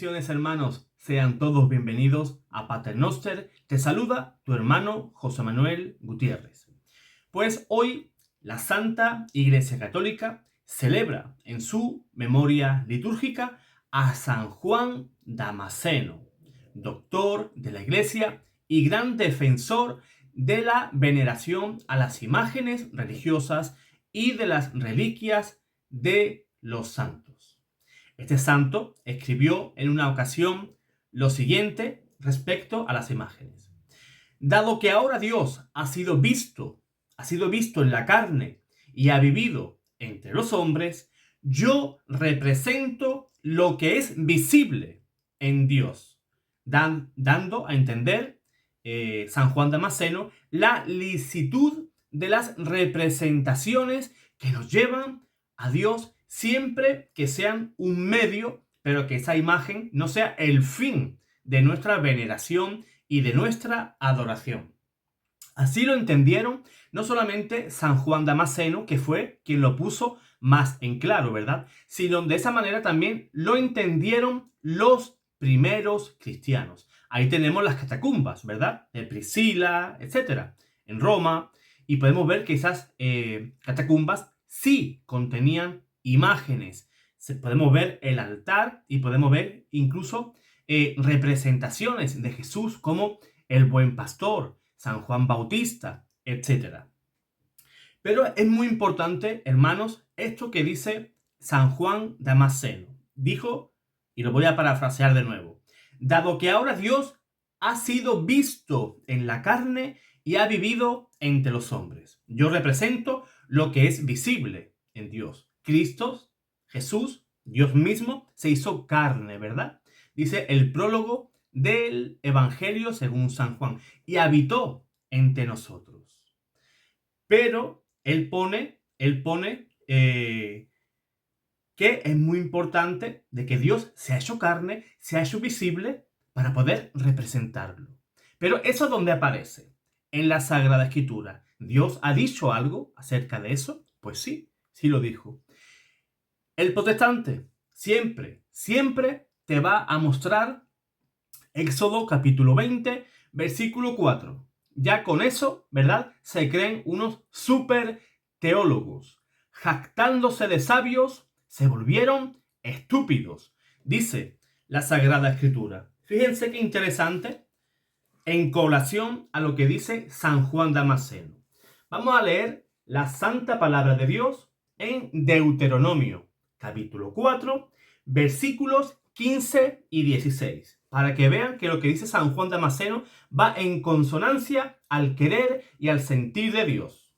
Bendiciones, hermanos, sean todos bienvenidos a Pater Noster. Te saluda tu hermano José Manuel Gutiérrez. Pues hoy la Santa Iglesia Católica celebra en su memoria litúrgica a San Juan Damasceno, doctor de la Iglesia y gran defensor de la veneración a las imágenes religiosas y de las reliquias de los santos. Este santo escribió en una ocasión lo siguiente respecto a las imágenes. Dado que ahora Dios ha sido visto en la carne y ha vivido entre los hombres, yo represento lo que es visible en Dios, dando a entender San Juan Damasceno la licitud de las representaciones que nos llevan a Dios siempre que sean un medio, pero que esa imagen no sea el fin de nuestra veneración y de nuestra adoración. Así lo entendieron no solamente San Juan Damasceno, que fue quien lo puso más en claro, ¿verdad? Sino de esa manera también lo entendieron los primeros cristianos. Ahí tenemos las catacumbas, ¿verdad? De Priscila, etcétera, en Roma, y podemos ver que esas catacumbas sí contenían imágenes. Podemos ver el altar y podemos ver incluso representaciones de Jesús como el buen pastor, San Juan Bautista, etc. Pero es muy importante, hermanos, esto que dice San Juan Damasceno. Dijo, y lo voy a parafrasear de nuevo, dado que ahora Dios ha sido visto en la carne y ha vivido entre los hombres. Yo represento lo que es visible en Dios. Cristo, Jesús, Dios mismo, se hizo carne, ¿verdad? Dice el prólogo del Evangelio según San Juan, y habitó entre nosotros. Pero él pone que es muy importante de que Dios se ha hecho carne, se ha hecho visible para poder representarlo. Pero ¿eso dónde aparece? En la Sagrada Escritura. ¿Dios ha dicho algo acerca de eso? Pues sí, sí lo dijo. El protestante siempre te va a mostrar Éxodo capítulo 20, versículo 4. Ya con eso, ¿verdad? Se creen unos super teólogos. Jactándose de sabios, se volvieron estúpidos. Dice la Sagrada Escritura. Fíjense qué interesante en colación a lo que dice San Juan Damasceno. Vamos a leer la Santa Palabra de Dios en Deuteronomio capítulo 4, versículos 15 y 16. Para que vean que lo que dice San Juan Damasceno va en consonancia al querer y al sentir de Dios.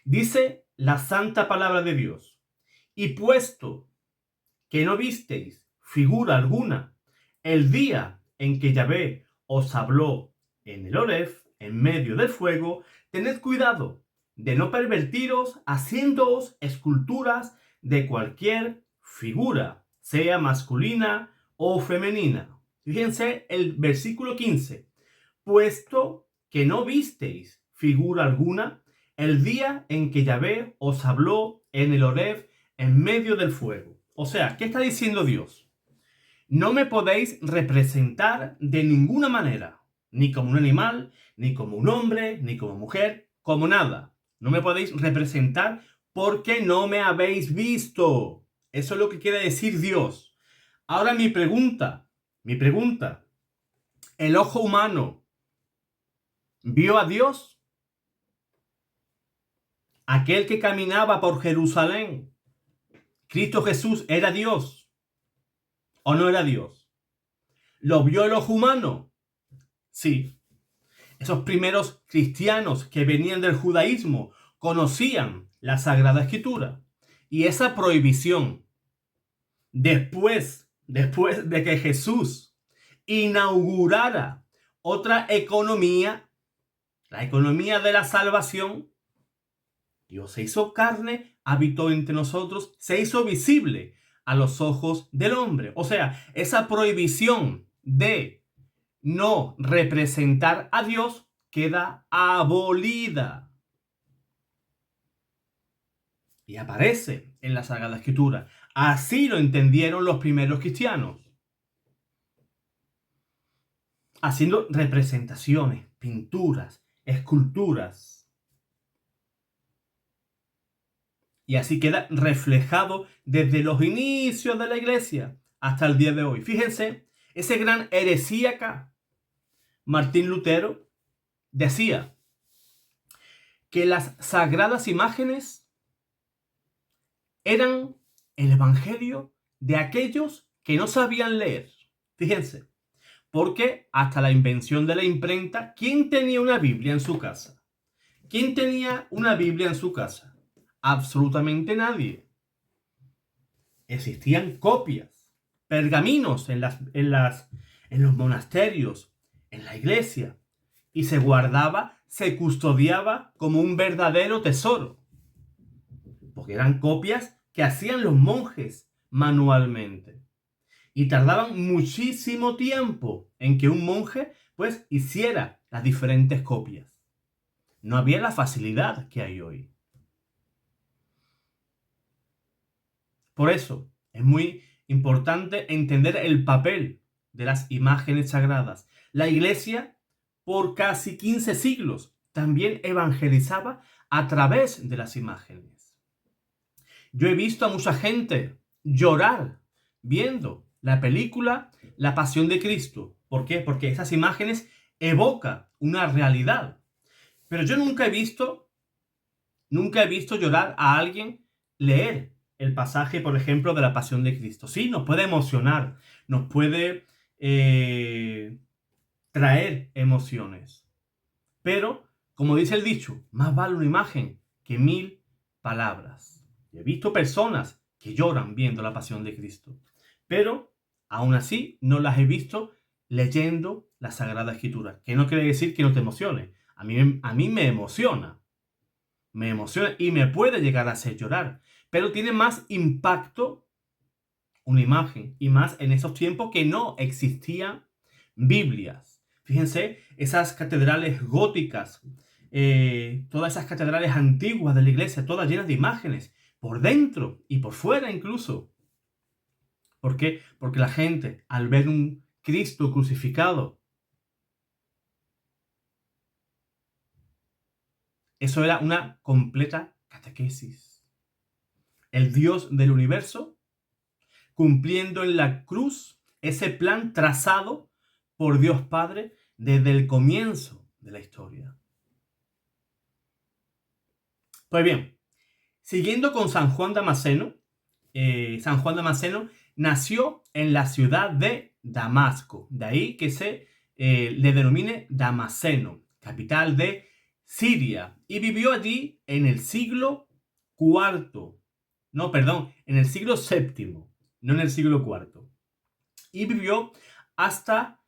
Dice la Santa Palabra de Dios: y puesto que no visteis figura alguna el día en que Yahvé os habló en el Horeb, en medio del fuego, tened cuidado de no pervertiros haciéndoos esculturas de cualquier figura, sea masculina o femenina. Fíjense el versículo 15. Puesto que no visteis figura alguna el día en que Yahvé os habló en el Horeb en medio del fuego. O sea, ¿qué está diciendo Dios? No me podéis representar de ninguna manera, ni como un animal, ni como un hombre, ni como mujer, como nada. No me podéis representar porque no me habéis visto. Eso es lo que quiere decir Dios. Ahora mi pregunta, ¿el ojo humano vio a Dios? Aquel que caminaba por Jerusalén, Cristo Jesús, ¿era Dios o no era Dios? ¿Lo vio el ojo humano? Sí. Esos primeros cristianos que venían del judaísmo conocían la Sagrada Escritura. Y esa prohibición, después de que Jesús inaugurara otra economía, la economía de la salvación, Dios se hizo carne, habitó entre nosotros, se hizo visible a los ojos del hombre. O sea, esa prohibición de no representar a Dios queda abolida. Y aparece en la Sagrada Escritura. Así lo entendieron los primeros cristianos. haciendo representaciones, pinturas, esculturas. Y así queda reflejado desde los inicios de la iglesia hasta el día de hoy. Fíjense, ese gran heresíaca Martín Lutero decía que las sagradas imágenes eran el evangelio de aquellos que no sabían leer. Fíjense, porque hasta la invención de la imprenta, ¿quién tenía una Biblia en su casa? ¿Quién tenía una Biblia en su casa? Absolutamente nadie. Existían copias, pergaminos en los monasterios, en la iglesia, y se guardaba, se custodiaba como un verdadero tesoro, porque eran copias que hacían los monjes manualmente. Y tardaban muchísimo tiempo en que un monje pues hiciera las diferentes copias. No había la facilidad que hay hoy. Por eso es muy importante entender el papel de las imágenes sagradas. La Iglesia, por casi 15 siglos, también evangelizaba a través de las imágenes. Yo he visto a mucha gente llorar viendo la película La Pasión de Cristo. ¿Por qué? Porque esas imágenes evocan una realidad. Pero yo nunca he visto llorar a alguien leer el pasaje, por ejemplo, de la Pasión de Cristo. Sí, nos puede emocionar, nos puede traer emociones. Pero, como dice el dicho, más vale una imagen que 1000 palabras. He visto personas que lloran viendo la Pasión de Cristo. Pero, aún así, no las he visto leyendo la Sagrada Escritura. Que no quiere decir que no te emocione. A mí me emociona. Me emociona y me puede llegar a hacer llorar. Pero tiene más impacto una imagen. Y más en esos tiempos que no existían Biblias. Fíjense, esas catedrales góticas, todas esas catedrales antiguas de la iglesia, todas llenas de imágenes, por dentro y por fuera incluso. ¿Por qué? Porque la gente, al ver un Cristo crucificado, eso era una completa catequesis. El Dios del universo cumpliendo en la cruz ese plan trazado por Dios Padre desde el comienzo de la historia. Pues bien, siguiendo con San Juan Damasceno, San Juan Damasceno nació en la ciudad de Damasco, de ahí que se le denomine Damasceno, capital de Siria, y vivió allí en el siglo IV, en el siglo VII, no en el siglo IV, y vivió hasta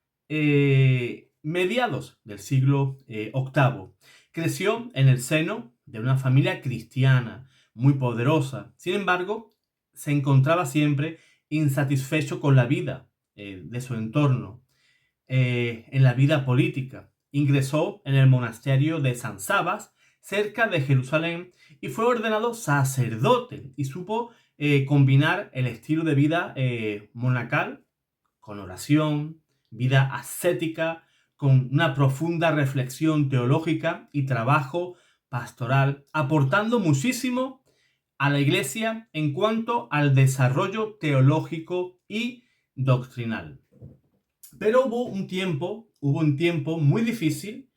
mediados del siglo VIII. Creció en el seno de una familia cristiana muy poderosa. Sin embargo, se encontraba siempre insatisfecho con la vida de su entorno, en la vida política. Ingresó en el monasterio de San Sabas, cerca de Jerusalén, y fue ordenado sacerdote y supo combinar el estilo de vida monacal con oración, vida ascética, con una profunda reflexión teológica y trabajo pastoral, aportando muchísimo a la Iglesia en cuanto al desarrollo teológico y doctrinal. Pero hubo un tiempo muy difícil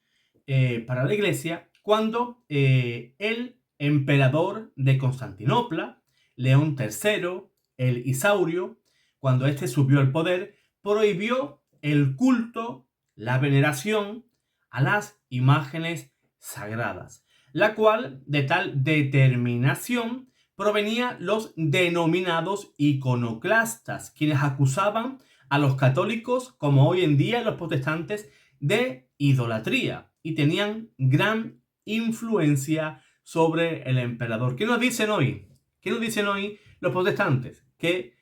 para la Iglesia cuando el emperador de Constantinopla, León III, el Isaurio, cuando éste subió al poder, prohibió el culto, la veneración a las imágenes sagradas, la cual de tal determinación provenía los denominados iconoclastas, quienes acusaban a los católicos, como hoy en día los protestantes, de idolatría y tenían gran influencia sobre el emperador. ¿Qué nos dicen hoy? ¿Qué nos dicen hoy los protestantes? Que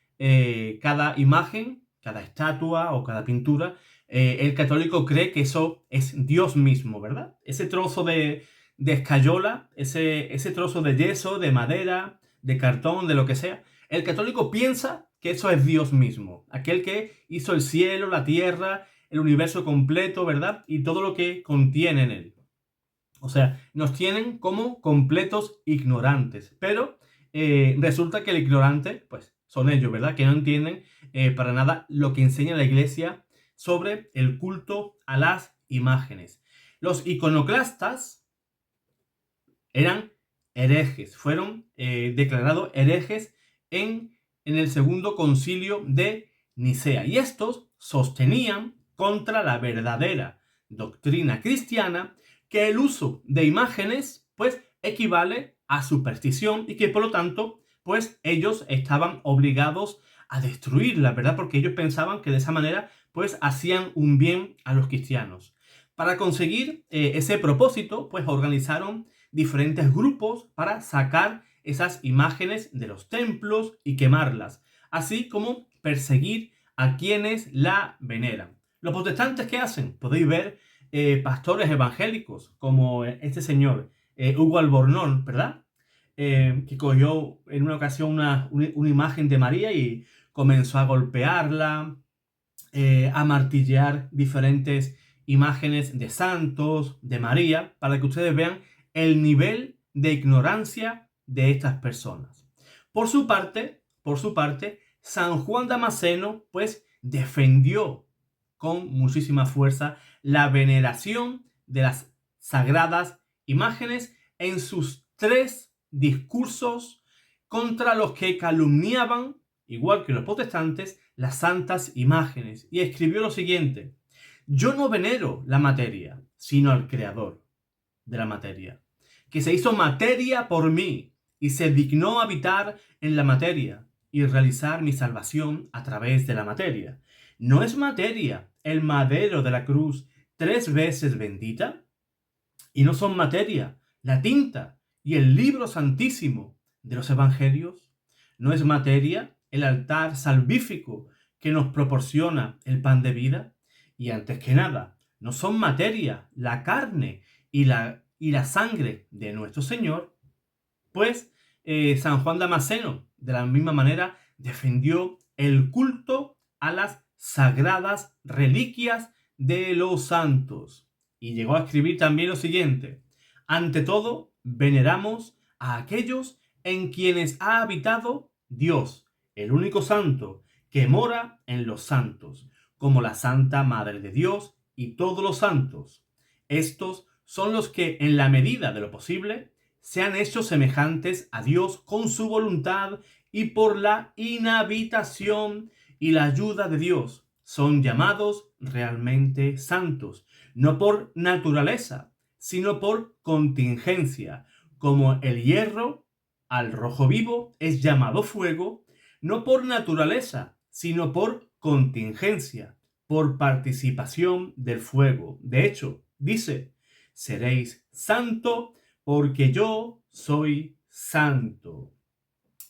cada imagen, cada estatua o cada pintura, el católico cree que eso es Dios mismo, ¿verdad? Ese trozo de escayola, ese trozo de yeso, de madera, de cartón, de lo que sea, el católico piensa que eso es Dios mismo, aquel que hizo el cielo, la tierra, el universo completo, ¿verdad? Y todo lo que contiene en él. O sea, nos tienen como completos ignorantes, pero resulta que el ignorante, pues, son ellos, ¿verdad? Que no entienden para nada lo que enseña la Iglesia sobre el culto a las imágenes. Los iconoclastas eran herejes, fueron declarados herejes en el segundo concilio de Nicea. Y estos sostenían contra la verdadera doctrina cristiana que el uso de imágenes pues equivale a superstición y que por lo tanto pues ellos estaban obligados a destruirla, ¿verdad? Porque ellos pensaban que de esa manera pues hacían un bien a los cristianos. Para conseguir ese propósito pues organizaron diferentes grupos para sacar esas imágenes de los templos y quemarlas, así como perseguir a quienes la veneran. Los protestantes, ¿qué hacen? Podéis ver pastores evangélicos como este señor, Hugo Albornoz, ¿verdad? Que cogió en una ocasión una imagen de María y comenzó a golpearla, a martillear diferentes imágenes de santos, de María, para que ustedes vean el nivel de ignorancia de estas personas. Por su parte, San Juan Damasceno, pues, defendió con muchísima fuerza la veneración de las sagradas imágenes en sus 3 discursos contra los que calumniaban, igual que los protestantes, las santas imágenes. Y escribió lo siguiente: yo no venero la materia, sino al creador de la materia, que se hizo materia por mí y se dignó habitar en la materia y realizar mi salvación a través de la materia. ¿No es materia el madero de la cruz 3 veces bendita? ¿Y no son materia la tinta y el libro santísimo de los evangelios? ¿No es materia el altar salvífico que nos proporciona el pan de vida? Y antes que nada, ¿no son materia la carne y la sangre de nuestro Señor? Pues San Juan Damasceno, de la misma manera, defendió el culto a las sagradas reliquias de los santos. Y llegó a escribir también lo siguiente: ante todo, veneramos a aquellos en quienes ha habitado Dios, el único santo, que mora en los santos, como la Santa Madre de Dios y todos los santos. Estos son los que, en la medida de lo posible, se han hecho semejantes a Dios con su voluntad y por la inhabitación y la ayuda de Dios. Son llamados realmente santos, no por naturaleza, sino por contingencia, como el hierro al rojo vivo es llamado fuego, no por naturaleza, sino por contingencia, por participación del fuego. De hecho, dice: seréis santo porque yo soy santo.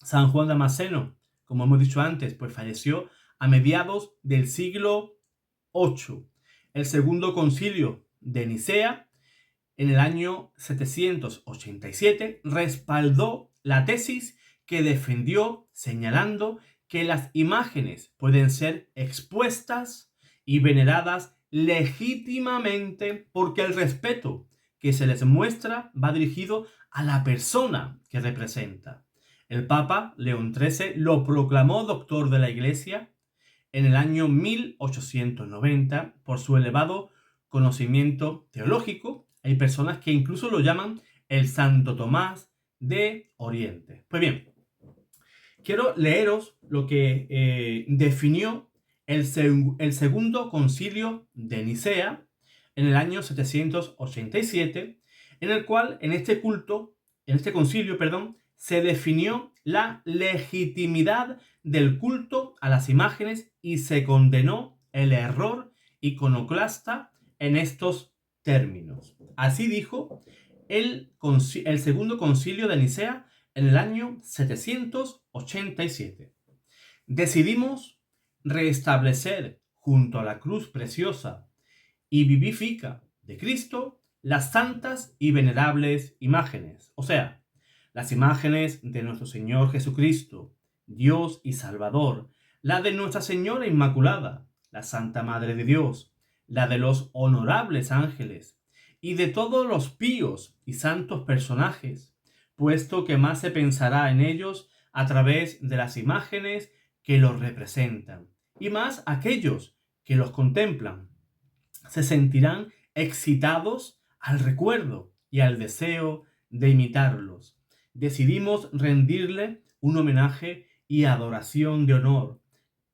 San Juan Damasceno, como hemos dicho antes, pues falleció a mediados del siglo VIII. El segundo concilio de Nicea, en el año 787, respaldó la tesis que defendió, señalando que las imágenes pueden ser expuestas y veneradas legítimamente porque el respeto que se les muestra va dirigido a la persona que representa. El Papa León XIII lo proclamó doctor de la Iglesia en el año 1890 por su elevado conocimiento teológico. Hay personas que incluso lo llaman el Santo Tomás de Oriente. Pues bien, quiero leeros lo que definió el segundo concilio de Nicea en el año 787, en el cual en este concilio, se definió la legitimidad del culto a las imágenes y se condenó el error iconoclasta en estos términos. Así dijo el segundo concilio de Nicea en el año 787. Decidimos restablecer junto a la cruz preciosa y vivífica de Cristo las santas y venerables imágenes, o sea, las imágenes de nuestro Señor Jesucristo, Dios y Salvador, la de Nuestra Señora Inmaculada, la Santa Madre de Dios, la de los honorables ángeles y de todos los píos y santos personajes, puesto que más se pensará en ellos a través de las imágenes que los representan, y más aquellos que los contemplan se sentirán excitados al recuerdo y al deseo de imitarlos. Decidimos rendirle un homenaje y adoración de honor,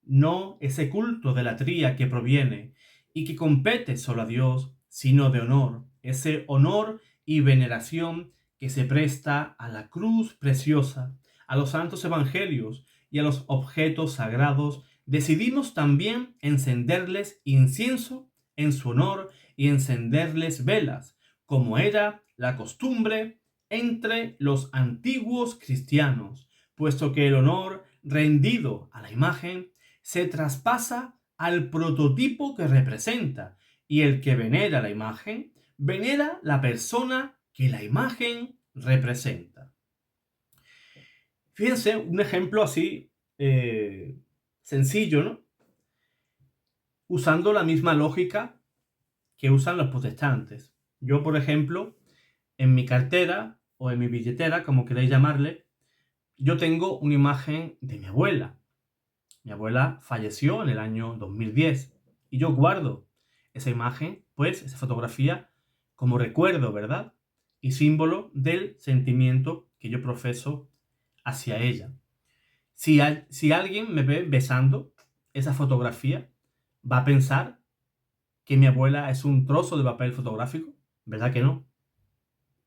no ese culto de la tría que proviene y que compete solo a Dios, sino de honor, ese honor y veneración que se presta a la cruz preciosa, a los santos evangelios y a los objetos sagrados. Decidimos también encenderles incienso en su honor y encenderles velas, como era la costumbre entre los antiguos cristianos, puesto que el honor rendido a la imagen se traspasa al prototipo que representa, y el que venera la imagen, venera la persona que la imagen representa. Fíjense, un ejemplo así sencillo, ¿no? Usando la misma lógica que usan los protestantes. Yo, por ejemplo, en mi cartera o en mi billetera, como queréis llamarle, yo tengo una imagen de mi abuela. Mi abuela falleció en el año 2010 y yo guardo esa imagen, pues esa fotografía, como recuerdo, ¿verdad? Y símbolo del sentimiento que yo profeso hacia ella. Si alguien me ve besando esa fotografía, va a pensar que mi abuela es un trozo de papel fotográfico, ¿verdad que no?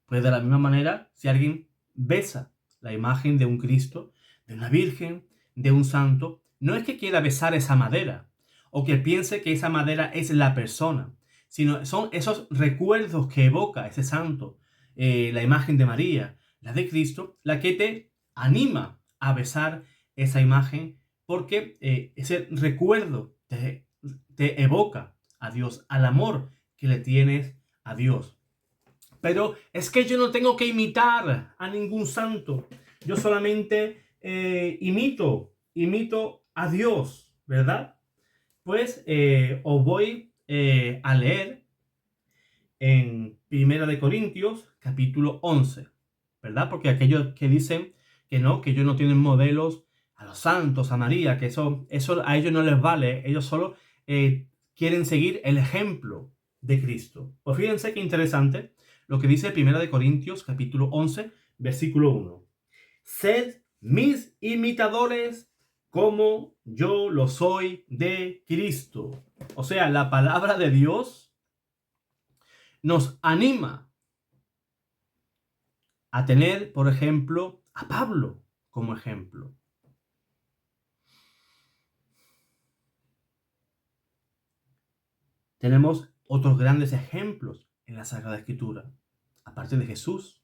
Pues de la misma manera, si alguien besa la imagen de un Cristo, de una Virgen, de un santo, no es que quiera besar esa madera o que piense que esa madera es la persona, sino son esos recuerdos que evoca ese santo, la imagen de María, la de Cristo, la que te anima a besar esa imagen porque ese recuerdo te evoca a Dios, al amor que le tienes a Dios. Pero es que yo no tengo que imitar a ningún santo. Yo solamente imito a Dios, ¿verdad? Pues os voy a leer en Primera de Corintios, capítulo 11, ¿verdad? Porque aquellos que dicen que no, que ellos no tienen modelos a los santos, a María, que eso a ellos no les vale, ellos solo quieren seguir el ejemplo de Cristo. Pues fíjense qué interesante lo que dice Primera de Corintios, capítulo 11, versículo 1. Sed mis imitadores como yo lo soy de Cristo. O sea, la palabra de Dios nos anima a tener, por ejemplo, a Pablo como ejemplo. Tenemos otros grandes ejemplos en la Sagrada Escritura, aparte de Jesús,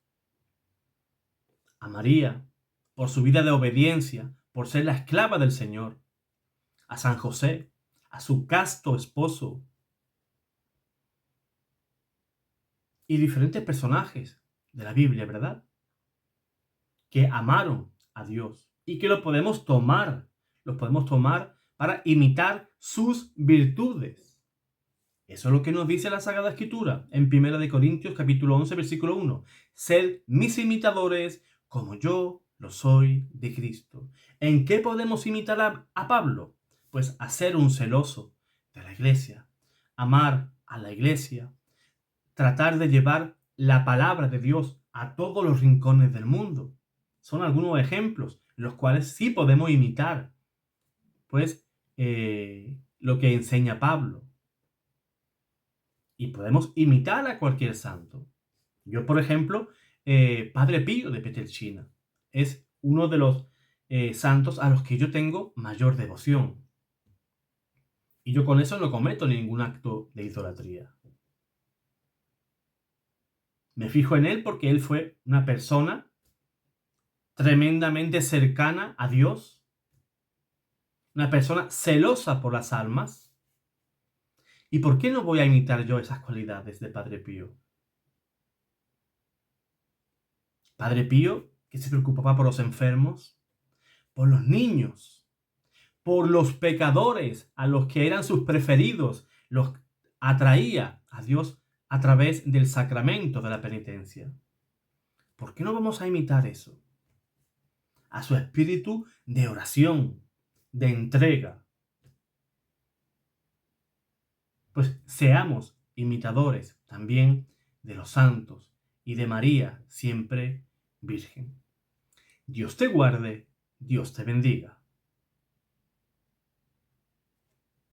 a María, por su vida de obediencia, por ser la esclava del Señor, a San José, a su casto esposo, y diferentes personajes de la Biblia, ¿verdad? Que amaron a Dios y que los podemos tomar para imitar sus virtudes. Eso es lo que nos dice la Sagrada Escritura en 1 Corintios capítulo 11, versículo 1. Sed mis imitadores como yo lo soy de Cristo. ¿En qué podemos imitar a Pablo? Pues a ser un celoso de la iglesia, amar a la iglesia, tratar de llevar la palabra de Dios a todos los rincones del mundo. Son algunos ejemplos en los cuales sí podemos imitar, pues, lo que enseña Pablo. Y podemos imitar a cualquier santo. Yo, por ejemplo, Padre Pío de Pietrelcina es uno de los santos a los que yo tengo mayor devoción. Y yo con eso no cometo ningún acto de idolatría. Me fijo en él porque él fue una persona tremendamente cercana a Dios, una persona celosa por las almas. ¿Y por qué no voy a imitar yo esas cualidades de Padre Pío? Padre Pío, que se preocupaba por los enfermos, por los niños, por los pecadores, a los que eran sus preferidos, los atraía a Dios a través del sacramento de la penitencia. ¿Por qué no vamos a imitar eso? A su espíritu de oración, de entrega. Pues seamos imitadores también de los santos y de María, siempre Virgen. Dios te guarde, Dios te bendiga.